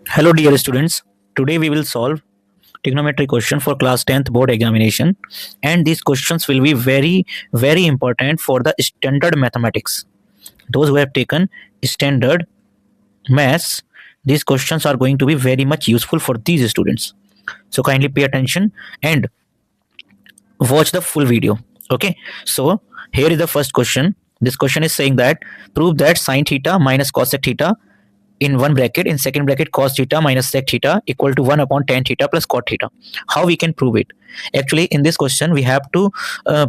Hello dear students, today we will solve trigonometry question for class 10th board examination, and these questions will be very important for the standard mathematics. Those who have taken standard maths, these questions are going to be very much useful for these students. So kindly pay attention and watch the full video. Okay, so here is the first question. This question is saying that prove that sine theta minus cosec theta in one bracket, in second bracket, cos theta minus sec theta equal to 1 upon tan theta plus cot theta. How we can prove it? Actually, in this question we have to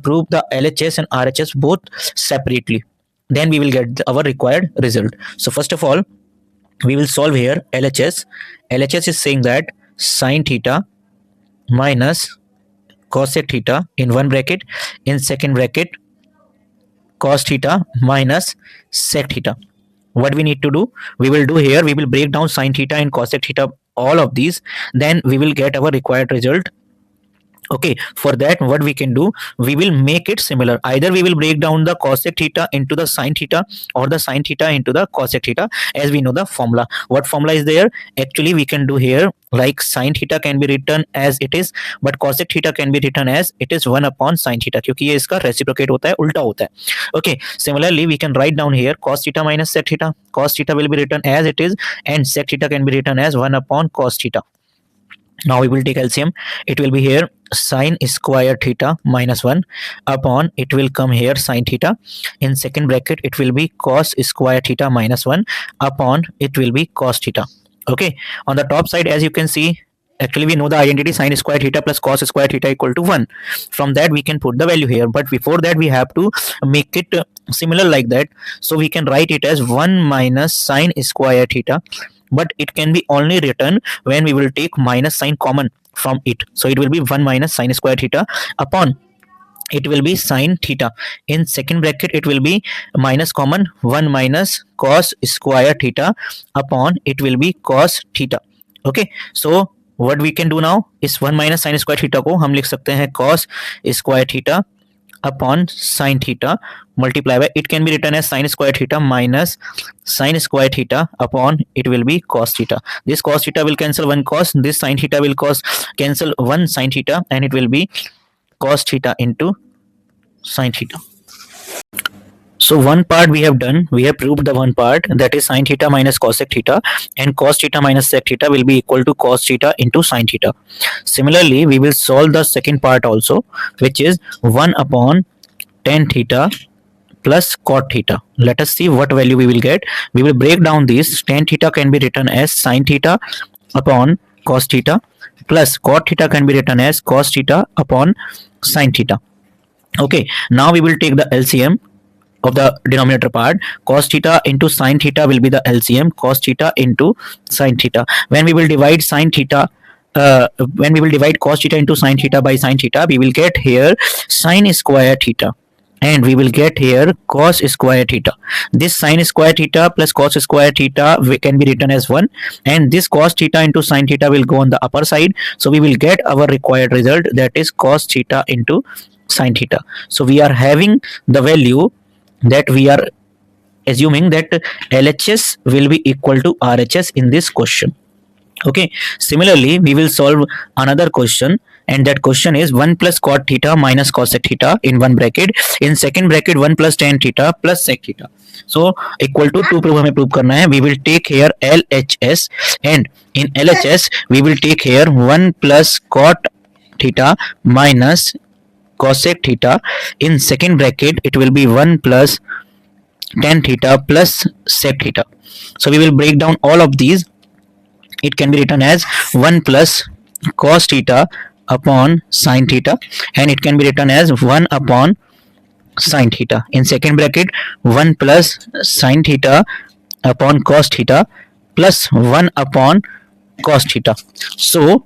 prove the LHS and RHS both separately, then we will get our required result. So first of all, we will solve here LHS is saying that sine theta minus cosec theta in one bracket, in second bracket, cos theta minus sec theta. What we need to do, we will do here, we will break down sine theta and cosec theta, all of these, then we will get our required result. Okay, for that what we can do, we will make it similar. Either we will break down the cosec theta into the sine theta or the sine theta into the cosec theta, as we know the formula. What formula is there? Actually we can do here, like sine theta can be written as it is, but cosec theta can be written as it is 1 upon sine theta, क्योंकि ये इसका reciprocate होता है, उल्टा होता है. Okay, similarly we can write down here cos theta minus sec theta. Cos theta will be written as it is and sec theta can be written as 1 upon cos theta. Now we will take LCM. It will be here sine square theta minus 1 upon, it will come here sine theta. In second bracket it will be cos square theta minus 1 upon, it will be cos theta. Okay, on the top side, as you can see, actually we know the identity sine square theta plus cos square theta equal to 1. From that we can put the value here, but before that we have to make it similar like that. So we can write it as 1 minus sine square theta, but it can be only written when we will take minus sign common from it. So it will be 1 minus sine square theta upon, it will be sine theta. In second bracket it will be minus common, 1 minus cos square theta upon, it will be cos theta. Okay, so what we can do now is 1 minus sine square theta को हम लिख सकते हैं cos square theta upon sine theta multiply by, it can be written as sine square theta minus sine square theta upon, it will be cos theta. This cos theta will cancel one cos, this sine theta will cancel one sine theta, and it will be cos theta into sine theta. So one part we have done, we have proved the one part, that is sine theta minus cosec theta, and cos theta minus sec theta will be equal to cos theta into sine theta. Similarly, we will solve the second part also, which is 1 upon tan theta plus cot theta. Let us see what value we will get. We will break down this. Tan theta can be written as sine theta upon cos theta, plus cot theta can be written as cos theta upon sine theta. Okay, now we will take the LCM of the denominator part. Cos theta into sine theta will be the LCM, cos theta into sine theta. When we will divide sine theta, when we will divide cos theta into sine theta by sine theta, we will get here sine square theta, and we will get here cos square theta. This sine square theta plus cos square theta can be written as 1, and this cos theta into sine theta will go on the upper side. So we will get our required result, that is cos theta into sine theta. So we are having the value that we are assuming that LHS will be equal to RHS in this question. Okay, similarly we will solve another question, and that question is 1 plus cot theta minus cosec theta in one bracket, in second bracket 1 plus tan theta plus sec theta. So equal to 2 prove हमें prove करना है. We will take here LHS, and in LHS we will take here 1 plus cot theta minus cosec theta. In second bracket it will be 1 plus tan theta plus sec theta. So we will break down all of these. It can be written as 1 plus cos theta upon sine theta, and it can be written as 1 upon sine theta. In second bracket 1 plus sine theta upon cos theta plus 1 upon cos theta. So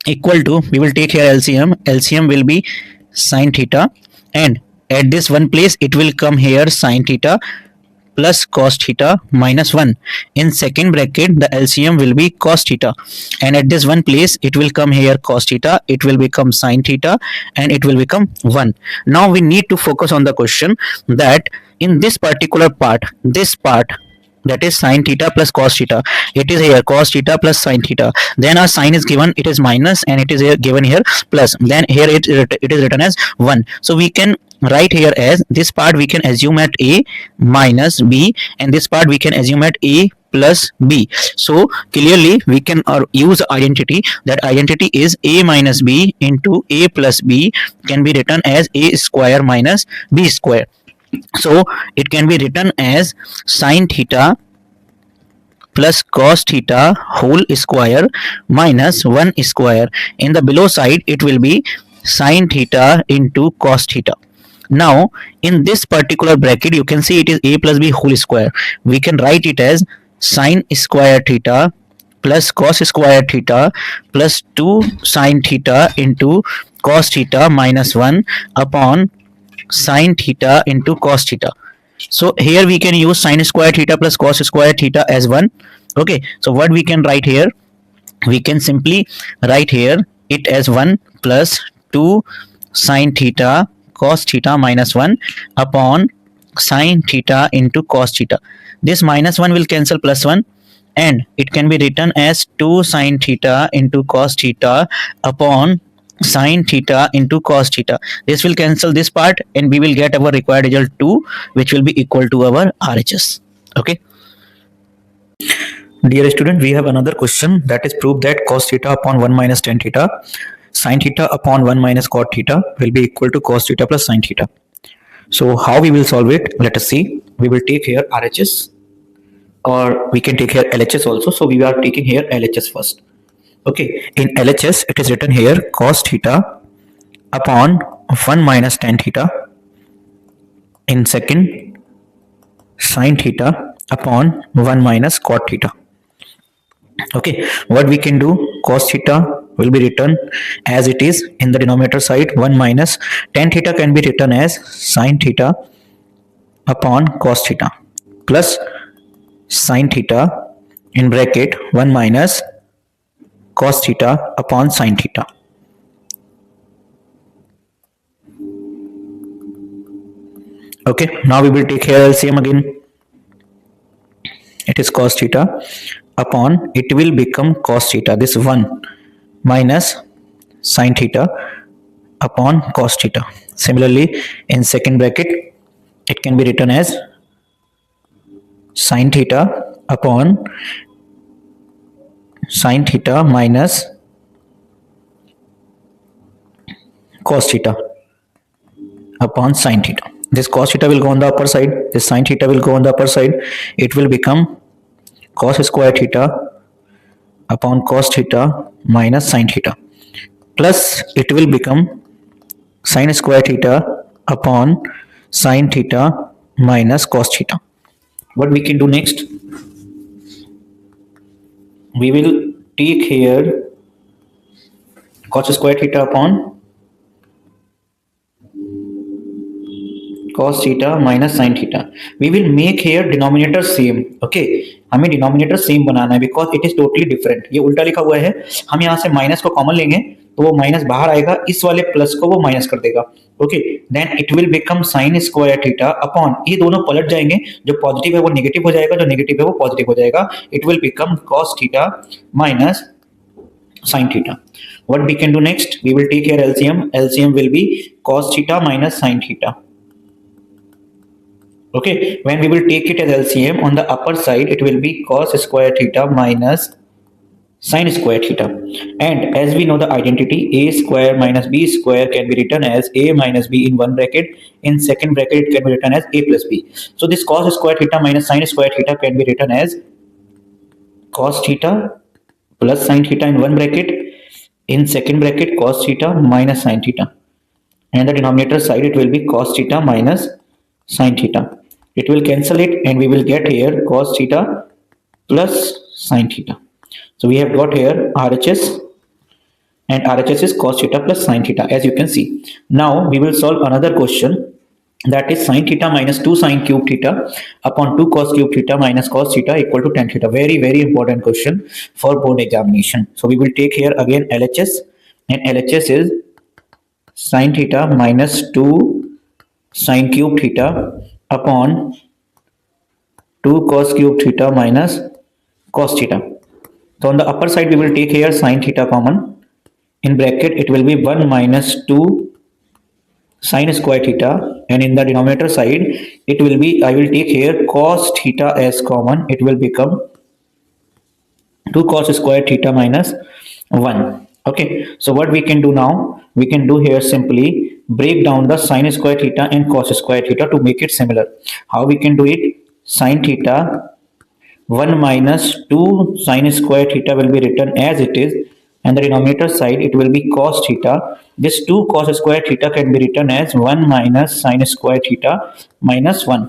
equal to, we will take here LCM will be sine theta, and at this one place it will come here sine theta plus cos theta minus 1. In second bracket the LCM will be cos theta, and at this one place it will come here cos theta, it will become sine theta, and it will become 1. Now we need to focus on the question that in this particular part, this part that is sine theta plus cos theta. It is here cos theta plus sine theta. Then our sign is given, it is minus, and it is here given here plus. Then here it is written as 1. So we can write here as this part we can assume at a minus b, and this part we can assume at a plus b. So clearly we can use identity. That identity is a minus b into a plus b can be written as a square minus b square. So it can be written as sine theta plus cos theta whole square minus 1 square. In the below side it will be sine theta into cos theta. Now in this particular bracket you can see it is a plus b whole square. We can write it as sine square theta plus cos square theta plus 2 sine theta into cos theta minus 1 upon sine theta into cos theta. So here we can use sine square theta plus cos square theta as 1. Okay, so what we can write here, we can simply write here it as 1 plus 2 sine theta cos theta minus 1 upon sine theta into cos theta. This minus 1 will cancel plus 1, and it can be written as 2 sine theta into cos theta upon sine theta into cos theta. This will cancel this part and we will get our required result 2, which will be equal to our RHS. Okay. Dear student, we have another question, that is prove that cos theta upon 1 minus tan theta sine theta upon 1 minus cot theta will be equal to cos theta plus sine theta. So how we will solve it? Let us see. We will take here RHS, or we can take here LHS also. So we are taking here LHS first. Okay, in LHS it is written here cos theta upon 1 minus tan theta. In second, sine theta upon 1 minus cot theta. Okay, what we can do, cos theta will be written as it is in the denominator side 1 minus tan theta can be written as sine theta upon cos theta plus sine theta in bracket 1 minus cos theta upon sine theta. Okay, now we will take here LCM again. It is cos theta upon, it will become cos theta, this 1 minus sine theta upon cos theta. Similarly, in second bracket, it can be written as sine theta upon sine theta minus cos theta upon sine theta. This cos theta will go on the upper side, this sine theta will go on the upper side. It will become cos square theta upon cos theta minus sine theta, plus it will become sine square theta upon sine theta minus cos theta. What we can do next? We will take here cos square theta upon cos theta minus sin theta. We will make here denominator same. Okay, हमें denominator same बनाना है because it is totally different. ये उल्टा लिखा हुआ है, हम यहाँ से माइनस को कॉमन लेंगे तो वो माइनस बाहर आएगा, इस वाले प्लस को वो माइनस कर देगा. Okay, then it will become sine square theta upon, ये दोनों पलट जाएंगे, जो पॉजिटिव है वो नेगेटिव हो जाएगा, जो नेगेटिव है वो पॉजिटिव हो जाएगा. It will become cos theta minus sin theta. What we can do next? We will take here LCM. LCM will be cos theta minus sin theta. Okay, when we will take it as LCM, on the upper side it will be cos square theta minus sin square theta. And as we know the identity, a square minus b square can be written as a minus b in one bracket. In second bracket it can be written as a plus b. So this cos square theta minus sin square theta can be written as cos theta plus sin theta in one bracket. In second bracket cos theta minus sin theta, and the denominator side it will be cos theta minus sin theta. It will cancel it and we will get here cos theta plus sin theta. So we have got here RHS, and RHS is cos theta plus sin theta, as you can see. Now we will solve another question, that is sin theta minus 2 sin cube theta upon 2 cos cube theta minus cos theta equal to tan theta. Very important question for board examination. So we will take here again LHS, and LHS is sin theta minus 2 sin cube theta upon 2 cos cube theta minus cos theta. So on the upper side we will take here sin theta common. In bracket it will be 1 minus 2 sin square theta, and in the denominator side it will be, I will take here cos theta as common. It will become 2 cos square theta minus 1. Okay, so what we can do now, we can do here simply break down the sin square theta and cos square theta to make it similar. How we can do it? Sin theta 1 minus 2 sin square theta will be written as it is, and the denominator side it will be cos theta. This 2 cos square theta can be written as 1 minus sin square theta minus 1.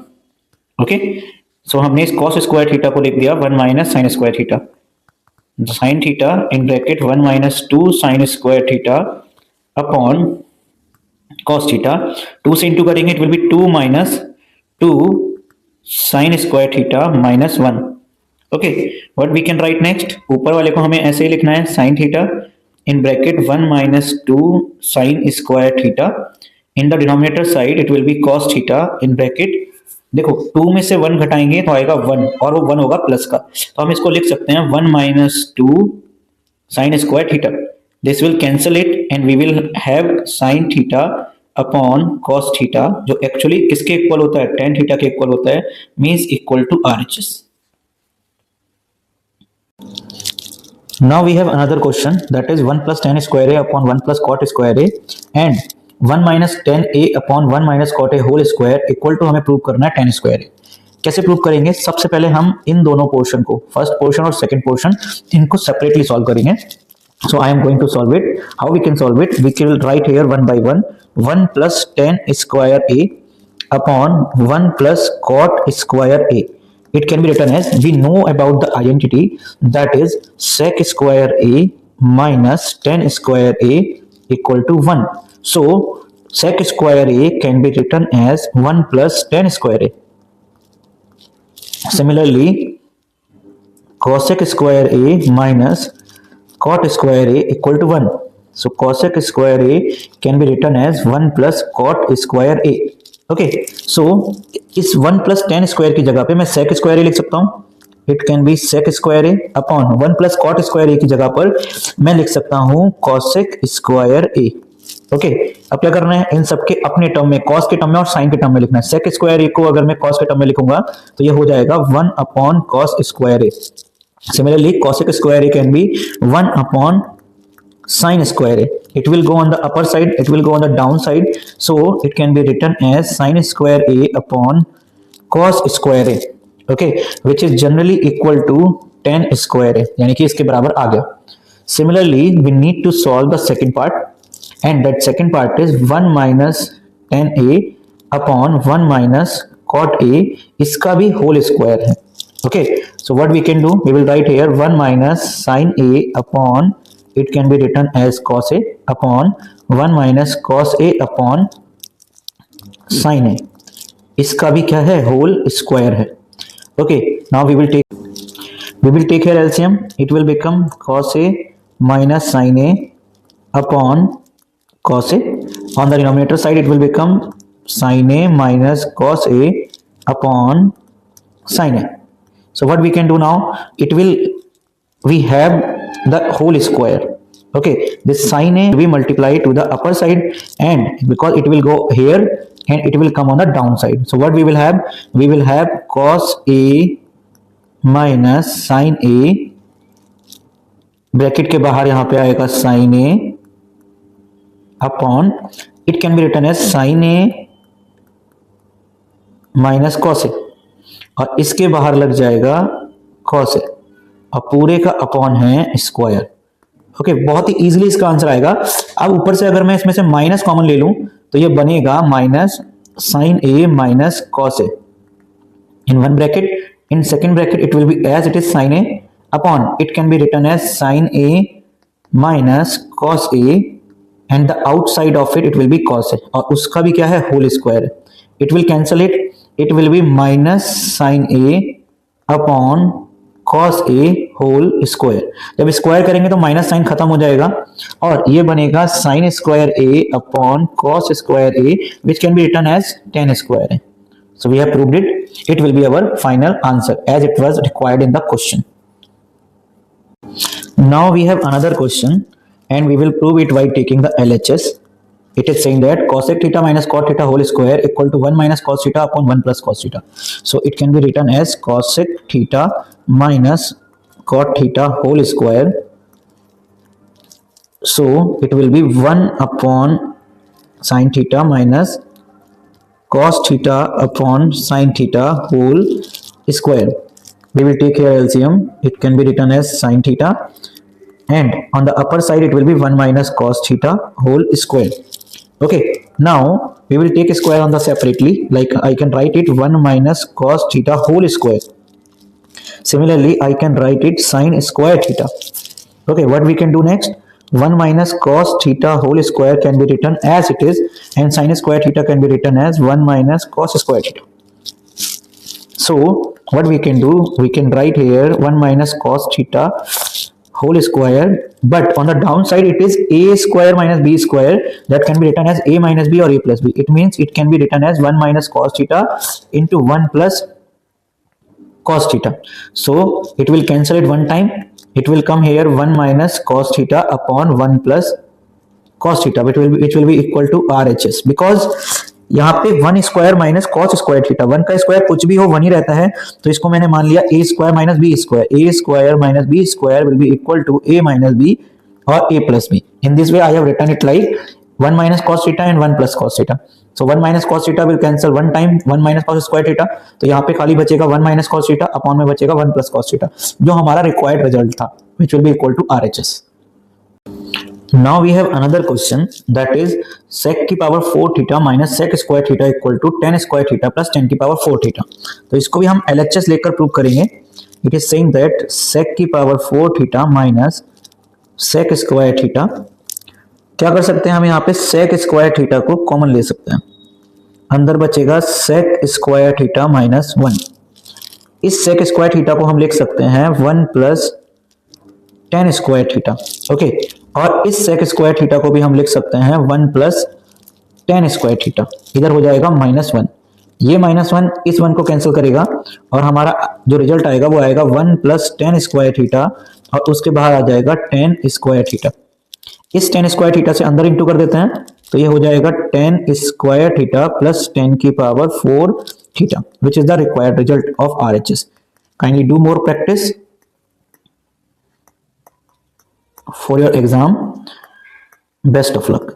Okay, so हमने इस cos square theta को लिख दिया 1 minus sin square theta. Sin theta in bracket 1 minus 2 sin square theta upon cos theta. 2 से into करेंगे, it will be 2 minus 2 sin square theta minus 1. Okay, what we can write next, ऊपर वाले को हमें ऐसे ही लिखना है sin theta in bracket 1 minus 2 sin square theta, in the denominator side it will be cos theta in bracket, देखो 2 में से 1 घटाएंगे तो आएगा 1 और वो 1 होगा प्लस का, तो हम इसको लिख सकते हैं 1 minus 2 sin square theta. This will cancel it and we will have sin theta upon cos theta, जो एक्चुअली किसके इक्वल होता है, tan थीटा के इक्वल होता है, means equal to RHS. Now we have another question, that is 1 plus tan square a upon 1 plus cot square a and 1 minus tan a upon 1 minus cot a whole square equal to हमें prove करना है tan square a. कैसे prove करेंगे? सबसे पहले हम इन दोनों portion को, फर्स्ट पोर्शन और सेकंड पोर्शन, इनको सेपरेटली सॉल्व करेंगे. So I am going to solve it. How we can solve it? We can write here one by one. 1 plus tan square a upon 1 plus cot square a. It can be written as, we know about the identity, that is sec square a minus tan square a equal to 1. So sec square a can be written as 1 plus tan square a. Similarly, cosec square a minus cot square a equal to 1. So cosec square a can be written as 1 plus cot square a. Okay, so इस 1 plus tan square की जगह पे मैं sec square ए लिख सकता हूँ. It can be sec square a upon 1 plus cot square a की जगह पर मैं लिख सकता हूँ cosec स्क्वायर ए. ओके, अब क्या करना है, इन सबके अपने टर्म में, cos के टर्म में और sin के टर्म में लिखना है. sec स्क्वायर ए को अगर मैं cos के टर्म में लिखूंगा तो ये हो जाएगा 1 upon cos square A. Similarly cosec square A can be 1 upon sin square a. It will go on the upper side, it will go on the down side, so it can be written as sin square a upon cos square a, okay, which is generally equal to tan square a, यानी कि इसके बराबर आ गया. Similarly, we need to solve the second part, and that second part is 1 minus tan a upon 1 minus cot a, इसका भी whole square है. Okay, so what we can do, we will write here 1 minus sin a upon, it can be written as cos a upon 1 minus cos a upon sin a, इसका भी क्या है, whole square है. Okay, now we will take here LCM. It will become cos a minus sin a upon cos a. On the denominator side it will become sin a minus cos a upon sin a. So what we can do now, we have the whole square. Okay, this sin a will be multiplied to the upper side, and because it will go here and it will come on the down side. So what we will have, we will have cos a minus sin a, bracket के बाहर यहाँ पे आएगा sin a upon, it can be written as sin a minus cos a, और इसके बाहर लग जाएगा cos a, और पूरे का अपॉन है स्क्वायर. ओके, बहुत ही इजीली इसका आंसर आएगा. अब ऊपर से अगर मैं इसमें से माइनस कॉमन ले लूं तो ये बनेगा minus sine a minus cos a in one bracket. In second bracket it will be as it is sine a upon, it can be written as sine a minus cos a, and the outside of it will be cos a, और उसका भी क्या है, whole square. It will cancel it will be minus sine a upon cos a whole square. जब square करेंगे तो minus sign खत्म हो जाएगा और ये बनेगा sine square a upon cos square a, which can be written as tan square a. So we have proved it. It will be our final answer as it was required in the question. Now we have another question and we will prove it by taking the LHS. It is saying that cosec theta minus cot theta whole square equal to 1 minus cos theta upon 1 plus cos theta. So it can be written as cosec theta minus cot theta whole square. So it will be 1 upon sin theta minus cos theta upon sin theta whole square. We will take here LCM. It can be written as sin theta, and on the upper side it will be 1 minus cos theta whole square. Okay, now we will take a square on the separately, like I can write it 1 minus cos theta whole square. Similarly, I can write it sin square theta. Okay, what we can do next? 1 minus cos theta whole square can be written as it is, and sin square theta can be written as 1 minus cos square theta. So what we can do, we can write here 1 minus cos theta whole square, but on the downside it is a square minus b square. That can be written as a minus b or a plus b. It means it can be written as 1 minus cos theta into 1 plus cos theta. So it will cancel it one time. It will come here 1 minus cos theta upon 1 plus cos theta, which will be equal to RHS, because यहाँ पे 1 square minus cos square theta, 1 का square कुछ भी हो 1 ही रहता है, तो इसको मैंने मान लिया a square minus b square. a square minus b square will be equal to a minus b or a plus b. In this way I have written it like 1 minus cos theta and 1 plus cos theta. So 1 minus cos theta will cancel one time 1 minus cos square theta, तो यहाँ पे खाली बचेगा 1 minus cos theta upon में बचेगा 1 plus cos theta, जो हमारा required result था, which will be equal to RHS. Now we have another question, that is sec की power 4 theta minus sec square theta equal to 10 square theta plus 10 की power 4 theta. तो इसको भी हम LHS लेकर प्रूव करेंगे. It is saying that sec की power 4 theta minus sec square theta. क्या कर सकते हैं हम यहाँ पे sec स्क्वायर थीटा को कॉमन ले सकते हैं, अंदर बचेगा sec स्क्वायर थीटा माइनस 1. इस sec स्क्वायर थीटा को हम लिख सकते हैं 1 प्लस 10 स्क्वायर थीटा. ओके, और इस sec स्क्वायर थीटा को भी हम लिख सकते हैं 1 प्लस 10 स्क्वायर थीटा. इधर हो जाएगा -1. ये -1 इस 1 को कैंसिल करेगा और हमारा जो रिजल्ट आएगा वो आएगा 1 प्लस 10 स्क्वायर थीटा, और उसके बाहर आ जाएगा 10 स्क्वायर थीटा. इस 10 स्क्वायर थीटा से अंदर इंटू कर देते हैं, तो ये हो जाएगा 10 स्क्वायर थीटा प्लस 10 की power 4 theta, which is the required result of RHS. Kindly do more practice for your exam. Best of luck.